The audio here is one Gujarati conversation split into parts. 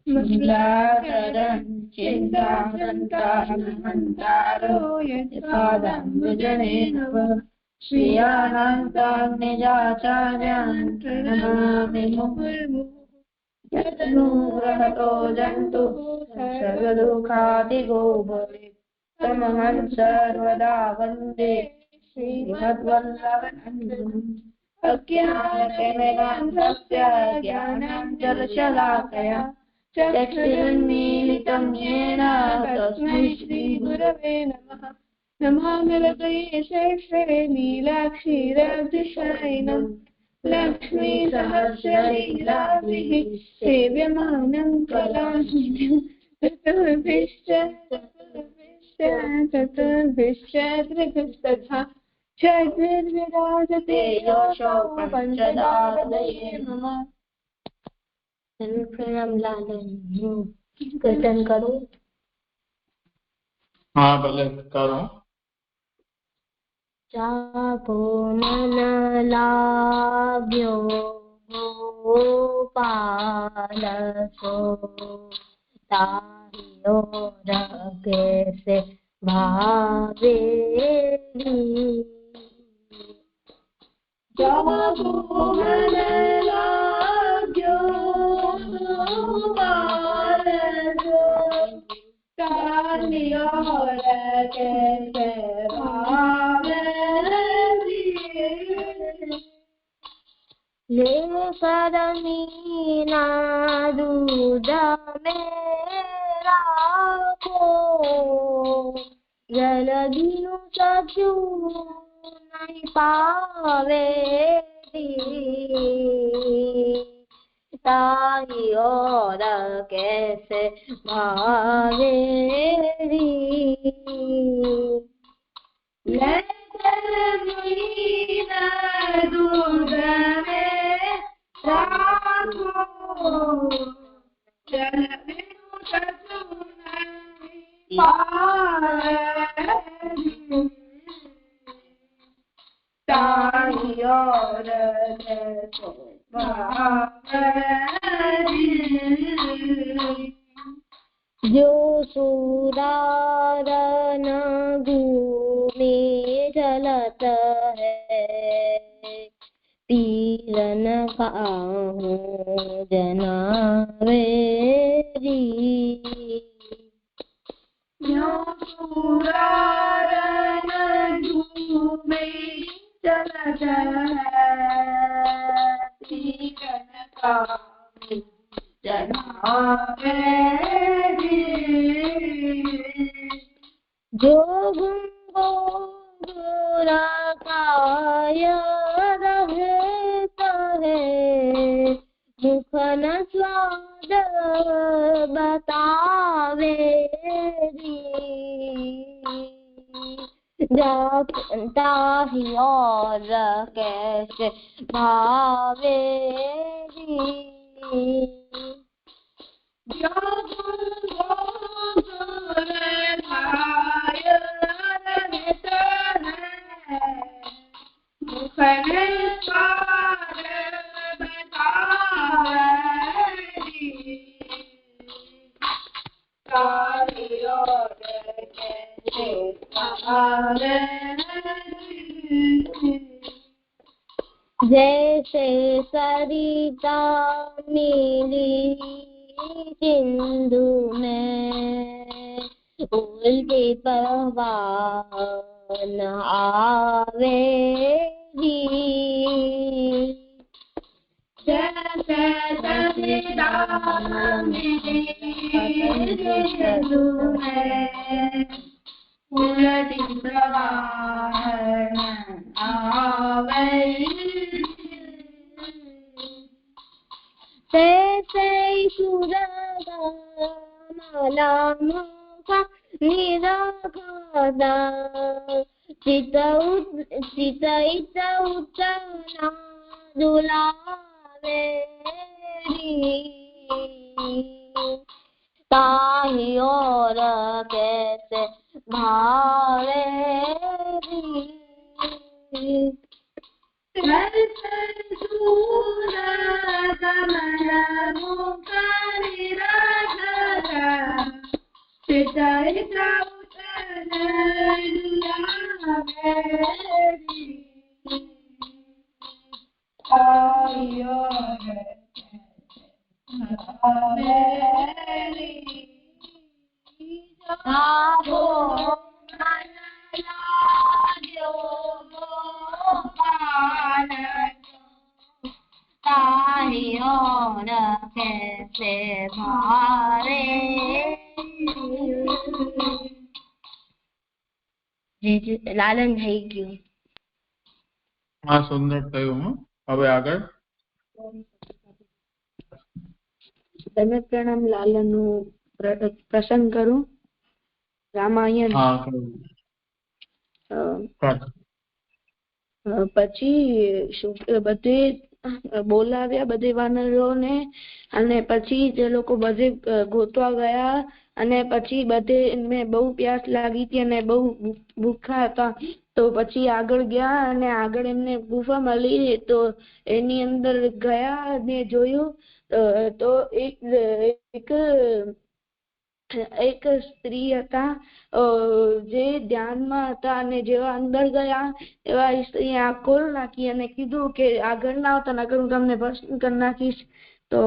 मङ्गलाचरणं चिन्तासन्तानमन्तारो यत्पादाम्बुजनेन श्रियानन्तान् निजाचार्यान् प्रणमामि मुहुर्मुहुः यदनुग्रहतो जन्तुः सर्वदुःखादिगो भवेत् तमहं सर्वदा वन्दे श्रीमद्वल्लभनन्दनम् अज्ञानतिमिरान्धस्य ज्ञानाञ्जनशलाकया चक्षुरुन्मीलितं येन तस्मै श्रीगुरवे नमः। नमामि हृदये शेषे नीलाक्षीराब्धिशयनं लक्ष्मीसहस्रलीलाभिः सेव्यमानं कलानिधिं चतुर्भिश्च त्रिभिस्तथा षड्भिर्विराजते यशो पञ्चदादये मम। प्रणाम लालन कीर्तन करो। हाँ भले करो। जाको मन लाग्यो गोपाल सो ताहियो कैसे भावेली। जाको मन लाग्यो गोपाल सो ताहियो कैसे भावेली। ले करमीना दूध मेरा को जल बिनु सचू नहीं पावे ताही और कैसे भावेरी। ले करमीना दूध मेरा को जल बिनु सचू नहीं पावे ताही और कैसे भावेरी। जो सुरारन भूमि चलत है तीरन काहूँ जनावेरी। जो सुरारन भूमि चलत है तीरन काहूँ जनावेरी। जो गुंगो गुरकाय रहता है मुख न स्वाद बतावेरी। ताही और कैसे भावेरी। जो गुंगो गुरकाय रहता है मुख न स्वाद बतावेरी। ताही और कैसे भावेरी। जैसे सरिता मिली सिंधु में उल्टी परवान आवेगी। जैसे सरिता मिली सिंधु में उल्टी परवान आवेगी। तैसे सुरगमला मुख निरखदा चित उच्चना दुलावेरी। ताही और कैसे भावेरी। तैसे सुरगमला मुख निरखदा ताही और कैसे भारे लालन થઈ ગયું. હા, સુંદર થયું. હવે આગળ તમે પ્રણામ લાલનનું પ્રસંગ કરું. રામાયણ. પછી બધે બોલાવ્યા બધે વાનરોને, અને પછી તે લોકો બધે ગોતવા ગયા, અને પછી બધે એમને બહુ પ્યાસ લાગી હતી અને બહુ ભૂખા હતા. તો પછી આગળ ગયા અને આગળ એમને ગુફા મળી. તો એની અંદર ગયા અને જોયું તો એક સ્ત્રી હતા જે ધ્યાનમાં હતા, અને જેવા અંદર ગયા એવા સ્ત્રીએ આંખ ખોલી નાખી અને કીધું કે આગળ ના આવતા, નકર હું તમને ભસ્મ કરી નાખીશ. તો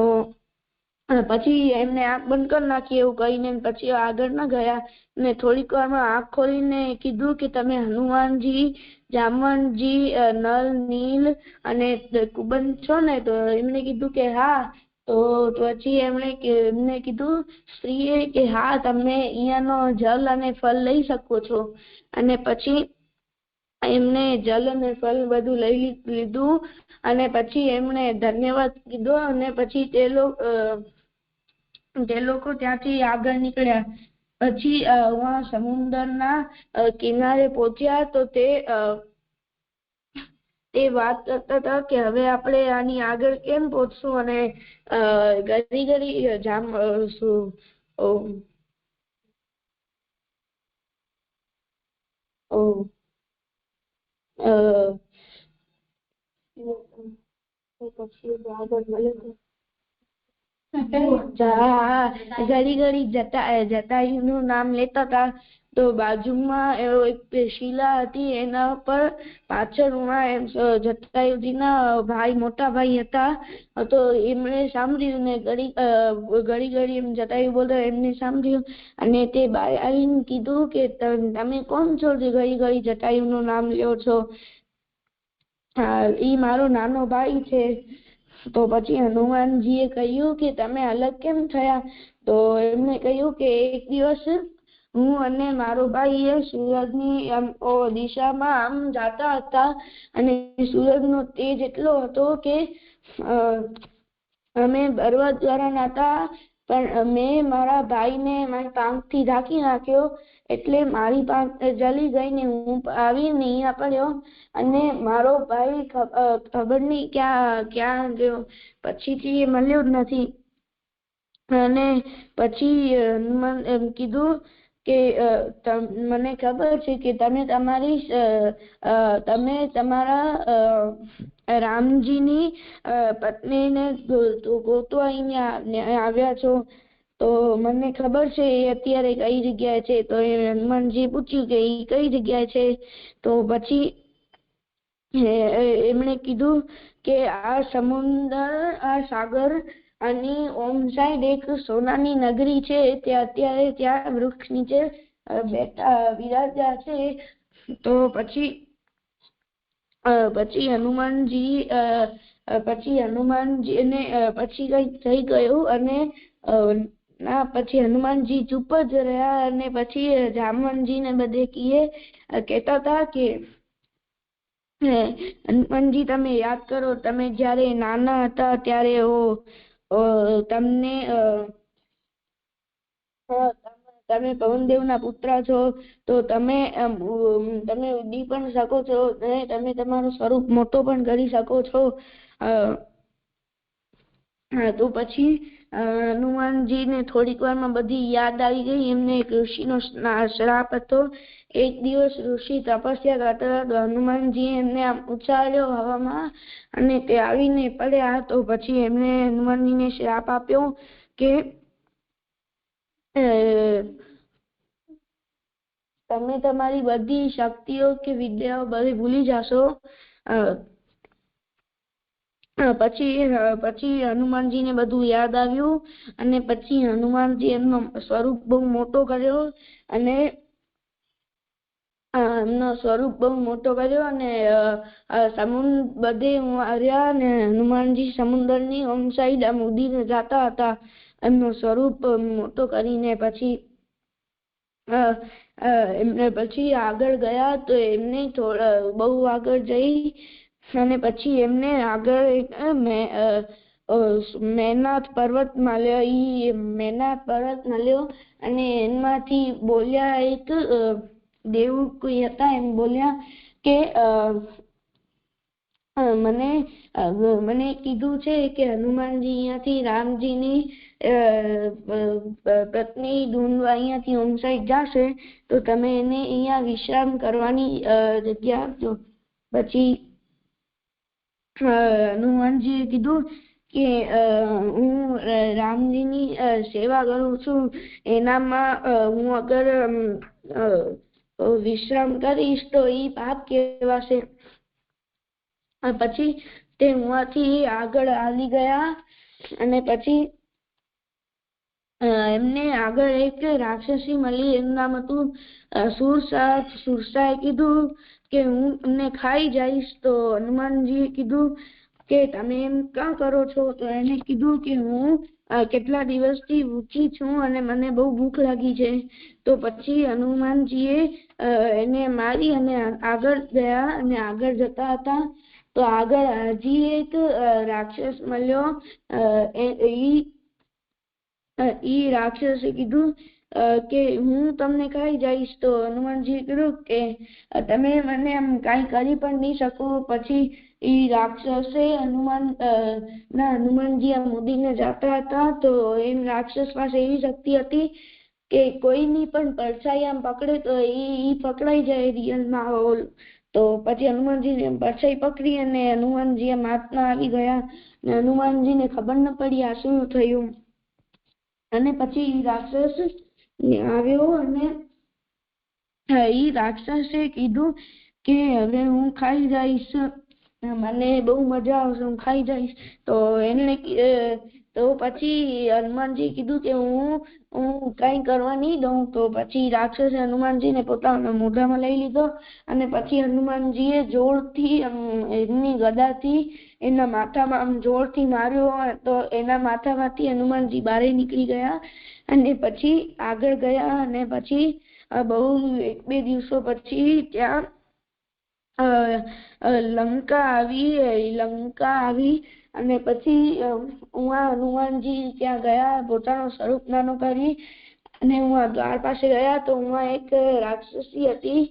પછી એમને આંખ બંધ કરી નાખી એવું કહીને પછી આગળ ના ગયા. ને થોડીક વારમાં આંખ ખોલીને કીધું કે તમે હનુમાનજી, જામવંતજી, નળ, નીલ અને કુબંદ છો ને? તો એમને કીધું કે હા. તો પછી એમને કીધું સ્ત્રીએ કે હા, તમે અહીંયાનો જલ અને ફળ લઈ શકો છો. અને પછી એમને જલ અને ફળ બધું લઈ લીધું, અને પછી એમણે ધન્યવાદ કીધો, અને પછી તે લોકો ત્યાંથી આગળ નીકળ્યા. પછી સમુદ્રના કિનારે પહોંચ્યા. તો તે વાત કરતા હતા કે હવે આપણે આની આગળ કેમ પહોંચશું, અને ઘડી ઘડી ઘડી ઘડી જટાયુનું નામ લેતા હતા. તો બાજુમાં એક શિલા હતી, એના પર પાછળમાં જટાયુજીના મોટા ભાઈ હતા. તો એમણે સાંભળ્યું ને ઘડી ઘડી એમ જટાયુ બોલતા એમને સાંભળ્યું, અને તે બહાર આવીને કીધું કે તમે કોણ છો જે ઘડી ઘડી જટાયુનું નામ લ્યો છો? ઈ મારો નાનો ભાઈ છે. તો પછી હનુમાનજીએ કહ્યું કે તમે અલગ કેમ થયા? તો એમને કહ્યું કે એક દિવસ હું અને મારો ભાઈ સૂરજની દિશામાં આમ જાતા હતા, અને સૂરજનો તેજ એટલો હતો કે અમે બરવા દ્વારા હતા, પણ મેં મારા ભાઈને મારી પાંખથી ઢાંકી નાખ્યો, એટલે મારી પાંખ જલી ગઈ ને હું આવીને અહીંયા પડ્યો, અને મારો ભાઈ ખબર નહીં ક્યાં ગયો. પછીથી એ મળ્યો જ નથી. અને પછી હનુમાન એમ કીધું કે મને ખબર છે કે તમે તમારા રામજીની પત્નીને ગોતવા અહીંયા આવ્યા છો. તો મને ખબર છે એ અત્યારે કઈ જગ્યાએ છે. તો એ હનુમાનજી પૂછ્યું કે એ કઈ જગ્યાએ છે? તો પછી એમણે કીધું કે આ સાગર અને ઓમ સાઈડ એક સોનાની નગરી છે, અત્યારે ત્યાં વૃક્ષ નીચે બિરાજ્યા છે. તો પછી હનુમાનજીને પછી કઈક થઈ ગયું, અને પછી હનુમાનજી ચૂપ જ રહ્યા. અને પછી જામવંતજીને બધે કહેતા હતા કે હનુમાનજી, તમે યાદ કરો, તમે જ્યારે નાના હતા ત્યારે તમે પવનદેવના પુત્ર છો. તો તમે ઉડી પણ શકો છો, અને તમે તમારું સ્વરૂપ મોટો પણ કરી શકો છો. તો પછી હનુમાનજીને થોડીક વારમાં બધી યાદ આવી ગઈ. એમને એક ઋષિનો શ્રાપ હતો. એક દિવસ ઋષિ તપસ્યા કરતા હતા, તો હનુમાનજી એમને આમ ઉછાળ્યો હવામાં, અને તે આવીને પડ્યા. તો પછી એમને હનુમાનજીને શ્રાપ આપ્યો કે તમે તમારી બધી શક્તિઓ કે વિદ્યાઓ બધી ભૂલી જશો. પછી હનુમાનજીને બધું યાદ આવ્યું અને પછી હનુમાનજી એમનો સ્વરૂપ બહુ મોટો કર્યો અને બધે આવ્યા અને હનુમાનજી સમુદ્રની ઓમ સાઈડ ઉડીને જતા હતા એમનો સ્વરૂપ મોટો કરીને. એમને પછી આગળ ગયા તો એમને બહુ આગળ જઈ અને પછી એમને આગળ મેનાથ પર્વત મળ્યો અને એમાંથી બોલ્યા એક દેવ કોઈ હતા એમ બોલ્યા કે મને કીધું છે કે હનુમાનજી અહીંયાથી રામજીની પત્ની ઢૂંઢવા અહીંયાથી ઓમ સાઈડ જશે તો તમે એને અહીંયા વિશ્રામ કરવાની જગ્યા આપજો. પછી હનુમાનજીએ કીધું કે હું રામજીની સેવા કરું છું એનામાં હું અગર વિશ્રામ કરીશ તો એ પાપ કહેવાશે. પછી તે ઉहाँથી આગળ હાલી ગયા અને પછી એમને આગળ એક રાક્ષસી મળી એનું નામ હતું સુરસા. સુરસાએ કીધું કે હું તમને ખાઈ જઈશ. તો હનુમાનજીએ કીધું કે તમે એમ કાં કરો છો? તો એને કીધું કે હું કેટલા દિવસથી ભૂખી છું અને મને બહુ ભૂખ લાગી છે. તો પછી હનુમાનજીએ એને મારી અને આગળ ગયા અને આગળ જતા હતા તો આગળ હજી એક રાક્ષસ મળ્યો. ઈ રાક્ષસે કીધું કે હું તમને ખાઈ જઈશ. તો હનુમાનજીએ કીધું કે તમે મને આમ કાંઈ કરી પણ નહીં શકો. પછી ઈ રાક્ષસે હનુમાનજી આમ ઉડીને જતા હતા તો એમ રાક્ષસ પાસે એવી શક્તિ હતી કે કોઈની પણ પરછાઈ આમ પકડે તો ઈ પકડાઈ જાય રિયલમાં. તો પછી હનુમાનજીને પરછાઈ પકડી અને હનુમાનજી આમ હાથમાં આવી ગયા અને હનુમાનજીને ખબર ન પડી આ શું થયું. અને પછી રાક્ષસ આવ્યો અને ઈ રાક્ષસે કીધું કે હવે હું ખાઈ જઈશ, મને બહુ મજા આવશે, હું ખાઈ જઈશ. તો પછી હનુમાનજી કીધું કે હું કઈ કરવા નહીં દઉં. તો પછી રાક્ષસે હનુમાનજીને પોતાના મોઢામાં લઈ લીધો અને પછી હનુમાનજીએ જોરથી એમની ગદાથી એના માથામાં આમ જોરથી માર્યો તો એના માથામાંથી હનુમાનજી બહાર નીકળી ગયા અને પછી આગળ ગયા અને પછી બહુ 1-2 દિવસો પછી ત્યાં લંકા આવી અને પછી હનુમાનજી ત્યાં ગયા પોતાનો સ્વરૂપ નાનો કરી અને દ્વાર પાસે ગયા તો એક રાક્ષસી હતી,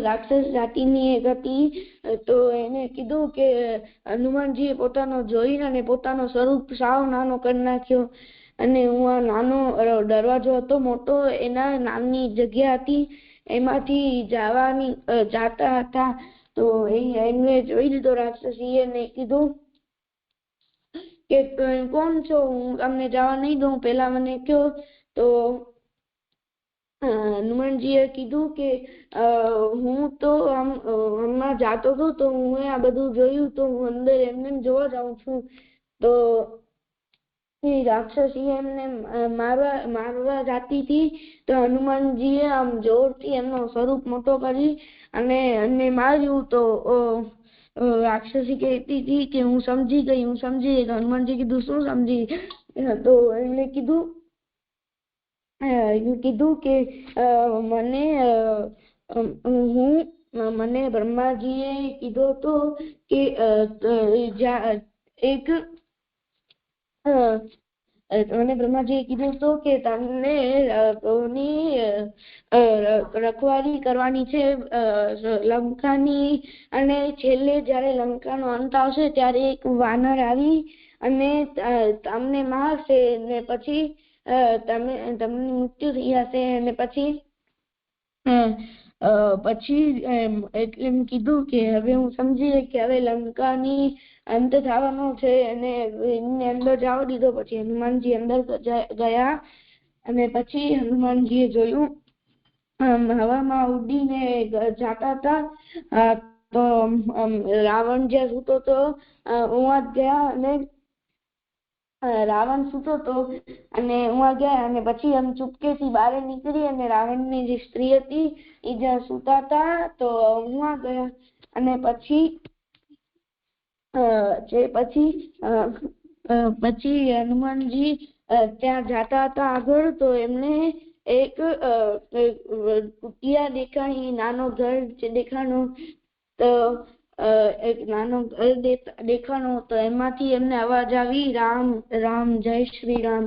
રાક્ષસ જાતિની એક હતી. તો એને કીધું કે હનુમાનજીએ પોતાનો જોઈને અને પોતાનો સ્વરૂપ સાવ નાનો કરી નાખ્યો અને નાનો દરવાજો હતો મોટો, એના નામની જગ્યા હતી એમાંથી જાતા હતા. તો એને જોઈ લીધો રાક્ષસીએ ને કીધું કે કોણ છો? હું તમને જવા નહીં દઉં, પેલા મને કહો. તો હનુમાનજીએ કીધું કે હું તો હમણાં જાતો હતો તો હું આ બધું જોયું તો હું અંદર એમને જોવા જાઉં છું. તો રાક્ષસી એમને મારવા જાતી હતી તો હનુમાનજીએ આમ જોરથી એમનો સ્વરૂપ મોટો કરી અને એમને માર્યું. તો રાક્ષસી કહેતી હતી કે હું સમજી ગઈ. હનુમાનજી કીધું શું સમજી? તો એમને કીધું કે મને બ્રહ્માજીએ કીધું હતું કે તમને રખવાળી કરવાની છે લંકાની અને છેલ્લે જ્યારે લંકાનો અંત આવશે ત્યારે એક વાનર આવી અને તમને મારશે ને પછી તમને મૃત્યુ થઈ જશે અને પછી એટલે એમ કીધું કે હવે હું સમજી ગઈ કે હવે લંકાની અંત થવાનો છે અને એને અંદર જવા દીધો. પછી હનુમાનજી અંદર ગયા અને પછી હનુમાનજીએ જોયું હવામાં ઉડીને જાતા હતા તો રાવણ જ્યાં સૂતો હતો ઉવા ગયા અને રાવણ સૂતો હતો અને ઉવા ગયા અને પછી આમ ચૂપકેથી બહાર નીકળી અને રાવણની જે સ્ત્રી હતી એ જ્યાં સૂતા હતા તો ઉવા ગયા અને પછી હનુમાનજી ત્યાં જાતા હતા આગળ તો એમને એક કુટિયા દેખાણી નાનો ઘર દેખાણો તો એક નાનો ઘર દેખાણો તો એમાંથી એમને અવાજ આવી રામ રામ જય શ્રી રામ.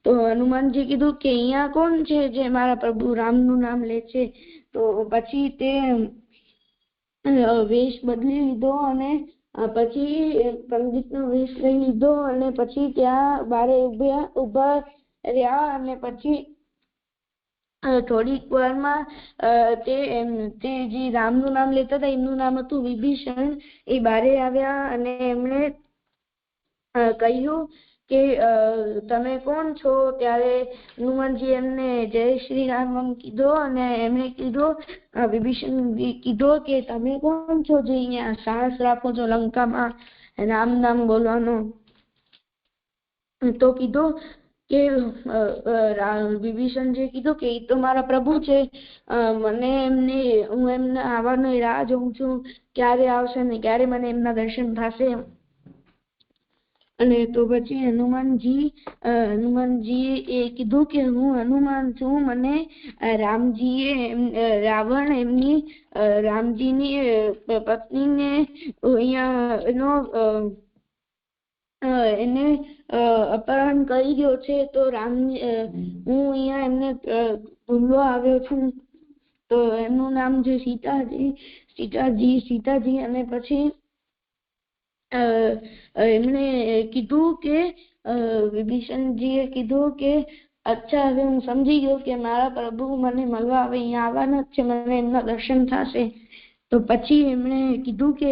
તો હનુમાનજી કીધું કે અહીંયા કોણ છે જે મારા પ્રભુ રામનું નામ લે છે. તો પછી તે વેશ બદલી લીધો અને પછી પંડિતનો વેશ લઈ લીધો અને પછી ત્યાં બારે ઉભા રહ્યા અને પછી થોડીક વારમાં તે જે રામનું નામ લેતા હતા એમનું નામ હતું વિભીષણ એ બારે આવ્યા અને એમણે કહ્યું કે તમે કોણ છો. ત્યારે હનુમાનજી એમને જય શ્રી રામ કીધો અને એમણે કીધો વિભીષણ કીધો કે તમે કોણ છો જે અહીંયા સાહસ રાખો છો લંકામાં રામ નામ બોલવાનો. તો કીધું કે વિભીષણજીએ કીધું કે એ તો મારા પ્રભુ છે હું એમને આવવાની રાહ જોઉં છું ક્યારે આવશે ને ક્યારે મને એમના દર્શન થશે. અને તો પછી હનુમાનજીએ એ કીધું કે હું હનુમાન છું. મને રાવણ એમની રામજીની પત્નીને અહીંયા એને અપહરણ કરી ગયો છે તો હું અહીંયા એમને ભૂલવા આવ્યો છું. તો એમનું નામ છે સીતાજી અને પછી એમણે કીધું કે વિભીષણજીએ કીધું કે અચ્છા હવે હું સમજી ગયો કે મારા પ્રભુ મને મળવા હવે અહીંયા આવવાના જ છે મને એમના દર્શન થશે. તો પછી એમણે કીધું કે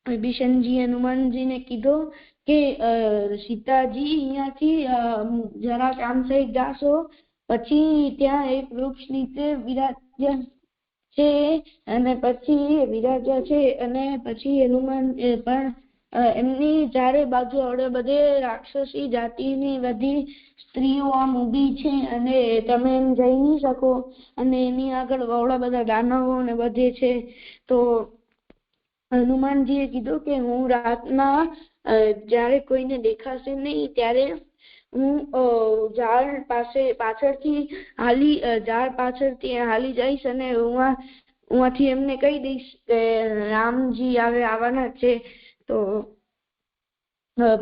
વિભીષણજી હનુમાનજીને કીધું કે સીતાજી અહીંયાથી જરા કામ સહિત જાશો પછી ત્યાં એક વૃક્ષ નીચે વિરાજ્યા છે અને પછી હનુમાન પણ એમની ચારે બાજુ આવડે બધે રાક્ષસી જાતિની બધી સ્ત્રીઓ આમ ઊભી છે અને તમે એમ જઈ નહીં શકો અને એની આગળ આવડા બધા દાનવો ને બધે છે. તો હનુમાનજીએ કીધું કે હું રાતના જ્યારે કોઈને દેખાશે નહીં ત્યારે હું ઝાડ પાછળથી હાલી જઈશ અને ઉવાથી એમને કહી દઈશ કે રામજી આવવાના છે. તો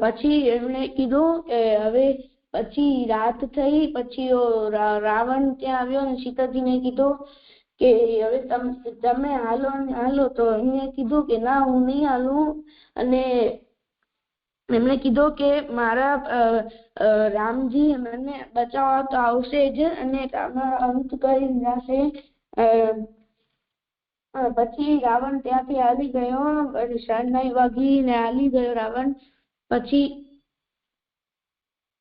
પછી એમણે કીધું કે હવે પછી રાત થઈ પછી રાવણ ત્યાં આવ્યો અને સીતાજીને કીધું કે હવે તમે હાલો તો એમણે કીધું કે ના હું નહીં હાલું અને એમણે કીધું કે મારા રામજી મને બચાવવા તો આવશે જ અને અંત કરી જશે. પછી રાવણ ત્યાંથી હાલી ગયો શરણાઈ વાગીને હાલી ગયો રાવણ. પછી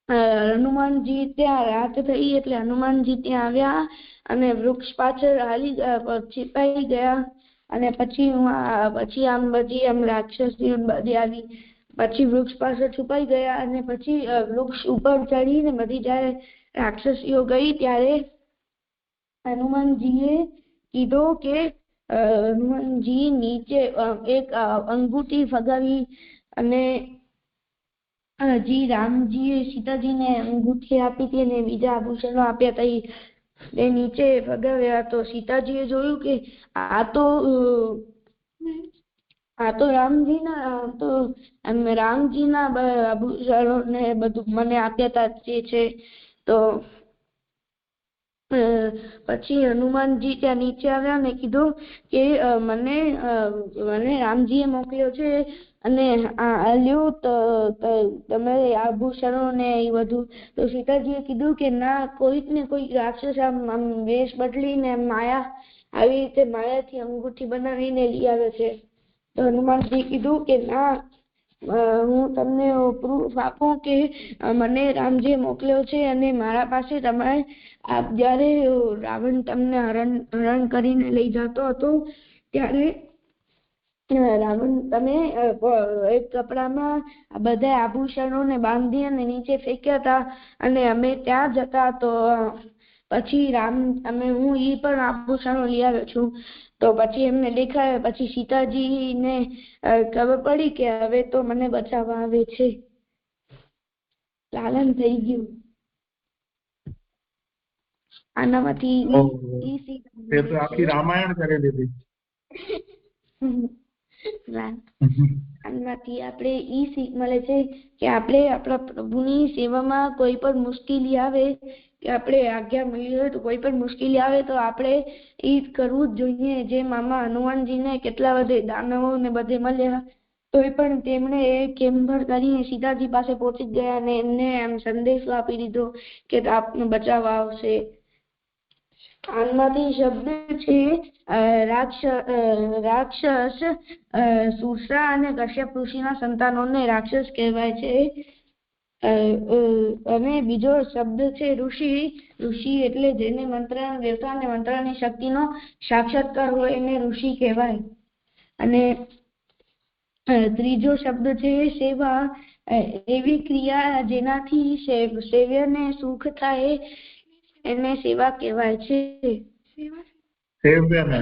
હનુમાનજી ત્યાં રાત થઈ એટલે હનુમાનજી ત્યાં આવ્યા અને વૃક્ષ પાછળ छिपाई ગયા અને પછી આમ રાક્ષસીઓ બધી આવી પછી વૃક્ષ પાછળ છુપાઈ ગયા અને પછી વૃક્ષ ઉપર ચડીને બધી જ્યારે રાક્ષસીઓ ગઈ ત્યારે હનુમાનજીએ કીધું કે હનુમાનજી નીચે એક અંગૂઠી ફગાવી અને રામજીએ સીતાજીને અંગૂઠી આપી હતી અને બીજા આભૂષણો આપ્યા હતા એ નીચે ફગાવ્યા. તો સીતાજીએ જોયું કે આ તો રામજીના આભૂષણો ને બધું મને આપ્યા હતા જે છે. તો પછી હનુમાનજી ત્યાં નીચે આવ્યા ને કીધું કે મને રામજીએ મોકલ્યો છે અને આલ્યું તમારે આભૂષણો ને એ બધું. તો સીતાજીએ કીધું કે ના કોઈક ને કોઈક રાક્ષસ આમ વેશ બદલીને માયા આવી રીતે માયાથી અંગૂઠી બનાવીને લઈ આવે છે. તો હનુમાનજી કીધું કે ના હું તમને પ્રૂફ આપું કે મને રામજીએ મોકલ્યો છે અને મારા પાસે તમારે જ્યારે રાવણ તમને હરણ કરીને લઈ જતો હતો ત્યારે રાવણ તમે એક કપડામાં બધા આભૂષણોને બાંધી અને નીચે ફેંક્યા હતા અને અમે ત્યાં જતા તો પછી હું ઈ પણ આભૂષણો લઈ આવ્યો છું. તો પછી એમને દેખાય, પછી સીતાજીને ખબર પડી કે હવે તો મને બચાવવા આવે છે. લાલન થઈ ગયું. આનામાંથી તે તો આખી રામાયણ કરી દીધી. આનાથી આપણે ઈ શીખ મળે છે કે આપણે આપણા પ્રભુની સેવામાં કોઈ પણ મુશ્કેલી આવે કે આપણે આજ્ઞા મળી હોય તો કોઈ પણ મુશ્કેલી આવે તો આપણે ઈ કરવું જ જોઈએ. જે મામા હનુમાનજીને કેટલા બધે દાનવો ને બધે મળ્યા તોય પણ તેમણે કેમ્બર કરીને સીતાજી પાસે પહોંચી ગયા અને એમને એમ સંદેશો આપી દીધો કે આપને બચાવવા આવશે. આનમાંથી શબ્દ છે રાક્ષસ સુરસા અને કશ્યપ ઋષિના સંતાનોને રાક્ષસ કહેવાય છે. અને બીજો શબ્દ છે ઋષિ એટલે જેને મંત્ર દેવતા અને મંત્રની શક્તિનો સાક્ષાત્કાર હોય એને ઋષિ કહેવાય. અને ત્રીજો શબ્દ છે સેવા, એવી ક્રિયા જેનાથી સેવ્યને સુખ થાય એને સેવા કહેવાય છે. સેવ્યને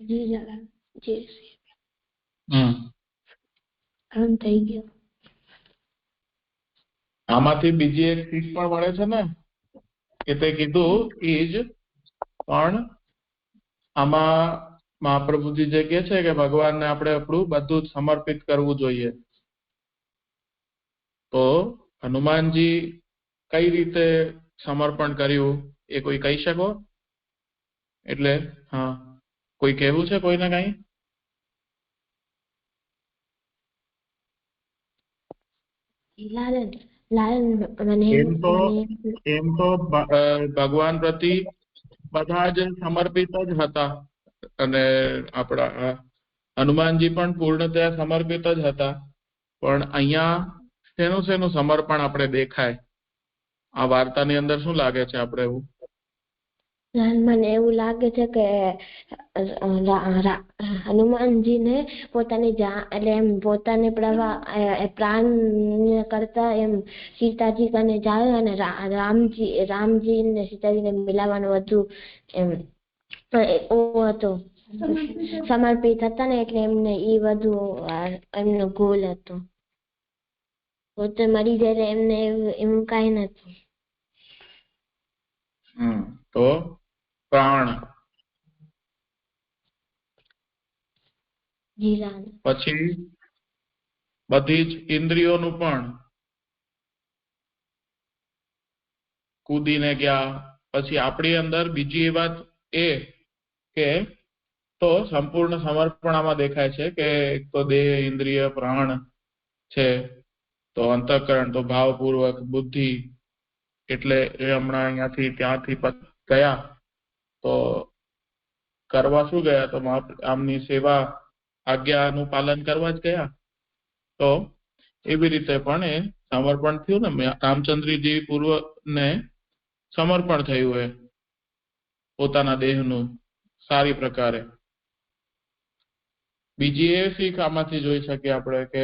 જી જરા આમ થઈ ગયો. આમાંથી બીજી એક શીખ પણ મળે છે ને કે તે કીધું ઈ જ, પણ આમાં મહાપ્રભુજી જે કહે છે કે ભગવાનને આપણે આપણું બધું જ સમર્પિત કરવું જોઈએ. તો હનુમાનજી કઈ રીતે સમર્પણ કર્યું એ કોઈ કહી શકો? એટલે હા, કોઈ કહેવું છે કોઈને કઈ? એમ તો ભગવાન પ્રતિ બધા જ સમર્પિત જ હતા અને આપણા હનુમાનજી પણ પૂર્ણતયા સમર્પિત જ હતા. પણ અહીંયા શેનું સમર્પણ આપણે દેખાય આ વાર્તાની અંદર? શું લાગે છે આપણે એવું? મને એવું લાગે છે કે હનુમાનજીને પોતાની એટલે એમ પોતાને પ્રાણ કરતા એમ સીતાજી કને જાય અને રામજી ને સીતાજીને મિલાવવાનું હતું એમ હતો, સમર્પિત હતા ને એટલે એમને ઈ બધું એમનો ગોલ હતો. પોતે મરી જાય એમને એવું કઈ નથી. તો પ્રાણ પછી બધી જ ઇન્દ્રિયોનું પણ કૂદીને ગયા. પછી આપણી અંદર બીજી વાત એ કે તો સંપૂર્ણ સમર્પણ આમાં દેખાય છે કે એક તો દેહ, ઇન્દ્રિય, પ્રાણ છે, તો અંતઃકરણ, તો ભાવપૂર્વક, બુદ્ધિ, એટલે એ હમણાં અહીંયાથી ત્યાંથી ગયા તો કરવા શું ગયા? તો આમની સેવા આજ્ઞાનું પાલન કરવા જ ગયા. તો એવી રીતે પણ એ સમર્પણ થયું ને. રામચંદ્રજી પૂર્વને સમર્પણ થયું એ પોતાના દેહનું સારી પ્રકારે. બીજી એ શીખ આમાંથી જોઈ શકીએ આપણે કે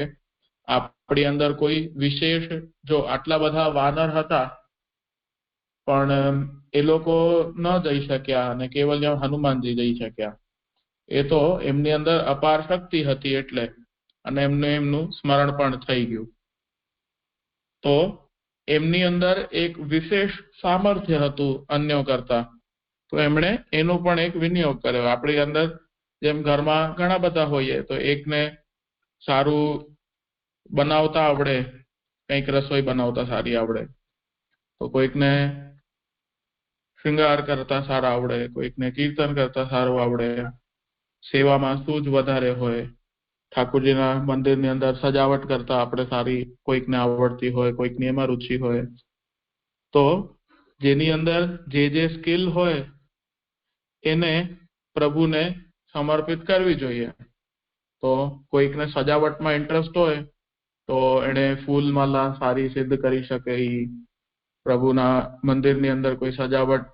આપણી અંદર કોઈ વિશેષ, જો આટલા બધા વાનર હતા પણ એ લોકો ન જઈ શક્યા અને કેવલ હનુમાનજી જઈ શક્યા. એ તો એમની અંદર અપાર શક્તિ હતી એટલે, અને એમનું સ્મરણ પણ થઈ ગયું. તો એમની અંદર એક વિશેષ સામર્થ્ય હતું અન્યો કરતા, તો એમણે એનો પણ એક વિનિયોગ કર્યો. આપણી અંદર જેમ ઘરમાં ઘણા બધા હોઈએ તો એકને સારું બનાવતા આવડે, કંઈક રસોઈ બનાવતા સારી આવડે, તો કોઈકને શૃંગાર કરતા સારા આવડે, કોઈકને કીર્તન કરતા સારું આવડે, સેવામાં સૂઝ વધારે હોય, ઠાકોરજીના મંદિરની અંદર સજાવટ કરતા આપણે સારી કોઈકને આવડતી હોય, કોઈકની એમાં રુચિ હોય. તો જેની અંદર જે સ્કિલ હોય એને પ્રભુને સમર્પિત કરવી જોઈએ. તો કોઈકને સજાવટમાં ઇન્ટરેસ્ટ હોય તો એને ફૂલ માલા સારી સિદ્ધ કરી શકે, ઈ પ્રભુના મંદિરની અંદર કોઈ સજાવટ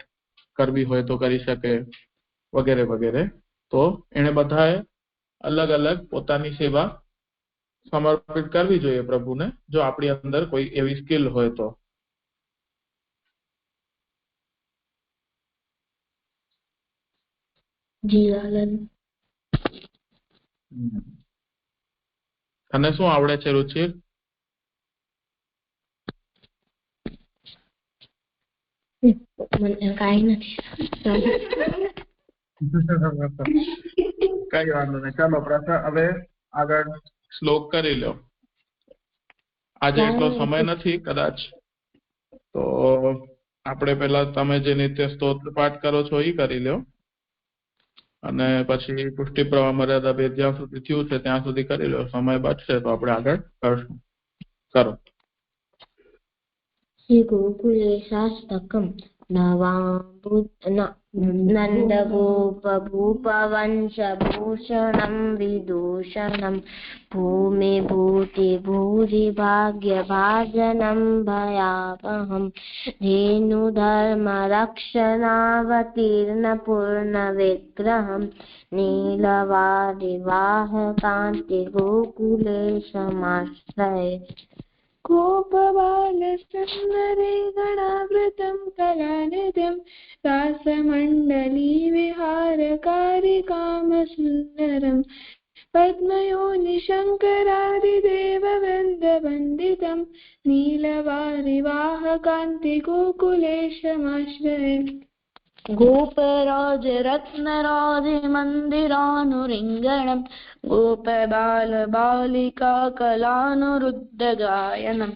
કરવી હોય તો કરી શકે, વગેરે વગેરે. તો એને બધાએ અલગ અલગ પોતાની સેવા સમર્પિત કરવી જોઈએ પ્રભુને, જો આપણી અંદર કોઈ એવી સ્કિલ હોય તો. જી લાલન. તને શું આવડે છે રુચિર? મને કાંઈ નથી. કઈ વાંધો નહીં, ચાલો પ્રથમ હવે આગળ શ્લોક કરી લો. આજે એટલો સમય નથી કદાચ, તો આપણે પેલા તમે જે નિત્ય સ્તોત્ર પાઠ કરો છો એ કરી લો, અને પછી પુષ્ટિ પ્રવાહ મર્યાદા ભેદ જ્યાં સુધી થયું છે ત્યાં સુધી કરી લો. સમય બચશે તો આપણે આગળ કરશું. કરો. શ્રી ગોકુલેશાષ્ટકમ. નંદગોપભૂપવંશભૂષણમ વિદૂષણમ ભૂમિભૂતિભૂરિભાગ્યભાજનમ ભયાવહમ धेनुधर्मरक्षणावतीर्णपूर्णविग्रहं नीलवारिवाहकान्तिगोकुलेशमाश्रये गोपबालसुन्दरे गणावृतं कलानिधिं रासमण्डलीविहारकारिकामसुन्दरं पद्मयोनिशङ्करादिदेववृन्दवन्दितं नीलवारिवाहकान्तिगोकुलेशमाश्रये गोपराजरत्नराजिमन्दिरानुरिङ्गणं गोपबालबालिकाकलानुरुद्धगायनं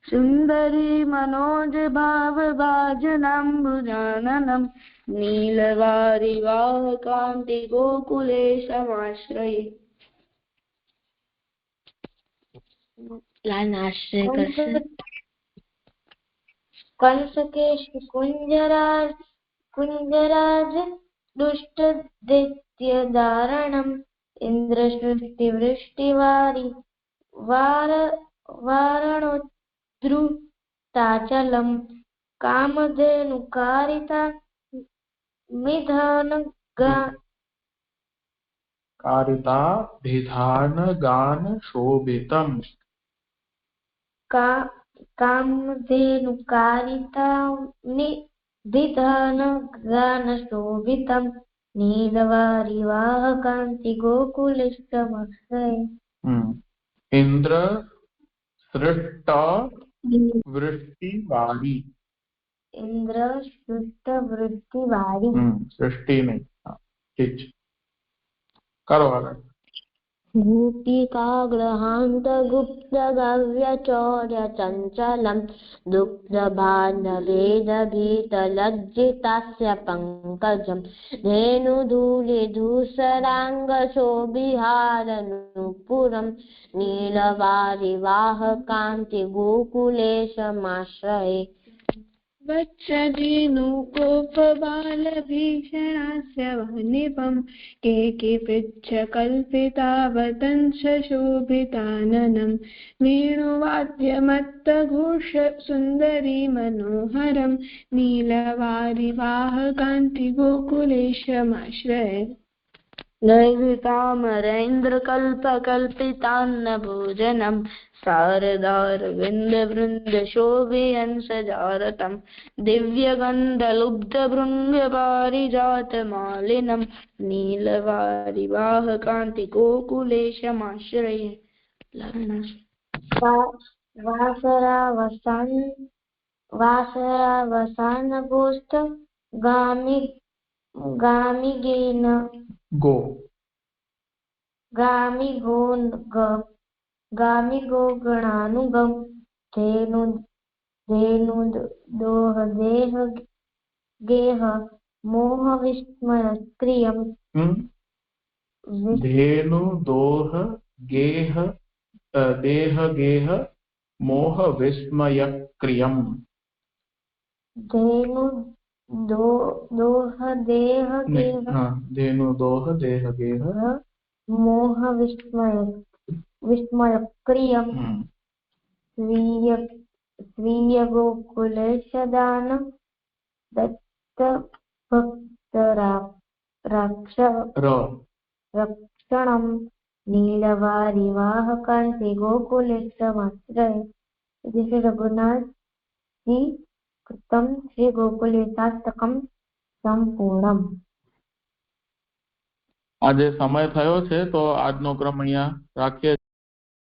सुन्दरी मनोजभावभाजनाम्बुजाननं नीलवारिवाहकान्तिगोकुलेशमाश्रये. लालनाश्रय करશે. कंसकेश कुञ्जराज दुष्टदैत्यदारणम् इन्द्रसृष्टिवृष्टिवारि वारणोद्धृताचलं कामधेनुकारिता विधान शोभितम् कामधेनुकारिता विधानगानशोभितं नीलवारिवाहकान्तिगोकुलेशमाश्रये. इंद्र सृष्ट वृष्टिवारी. इंद्र सृष्ट वृष्टिवारी. सृष्टि नहीं, ठीक है. करो આગળ. गोपिकाग्रहान्तगुप्तगव्यचौर्यचञ्चलं दुग्धभाण्डवेदभीतलज्जितास्य पङ्कजं धेनुधूलिधूसराङ्गशोभिहारनूपुरं नीलवारिवाहकान्तिगोकुलेशमाश्रये. वत्सधेनुकोपबालभीषणास्य वह्निपं केकिपृच्छकल्पितावतंसशोभिताननं वेणुवाद्यमत्तघोषसुन्दरी मनोहरं नीलवारिवाहकान्तिगोकुलेशमाश्रये. नैवतामरेन्द्रकल्पकल्पितान्नभोजनं शारदारविन्दवृन्दशोभयंसजारतं दिव्यगन्धलुब्धभृङ्गपारिजातमालिनं नीलवारिवाहकान्तिगोकुलेशमाश्रये. वासरावसानभूस्त गामिगेन गामिगोगणानुगं धेनुदोहदेह गेह मोहविस्मयक्रियं. धेनुदोह गेह देह गेह मोह विस्मयक्रियम्. धेनुदोह देह गेह धेनुदोह देह गेह मोह विस्मयक्रियं स्वीय गोकुलेशदान रक्षणं नीलवारिवाहकान्ते गोकुलेशमाश्रय। This is Raghunath Ji कृतं श्री गोकुलेशाष्टकं સંપૂર્ણમ। આજે સમય થયો છે તો આજનો ક્રમ અહીંયા રાખીએ।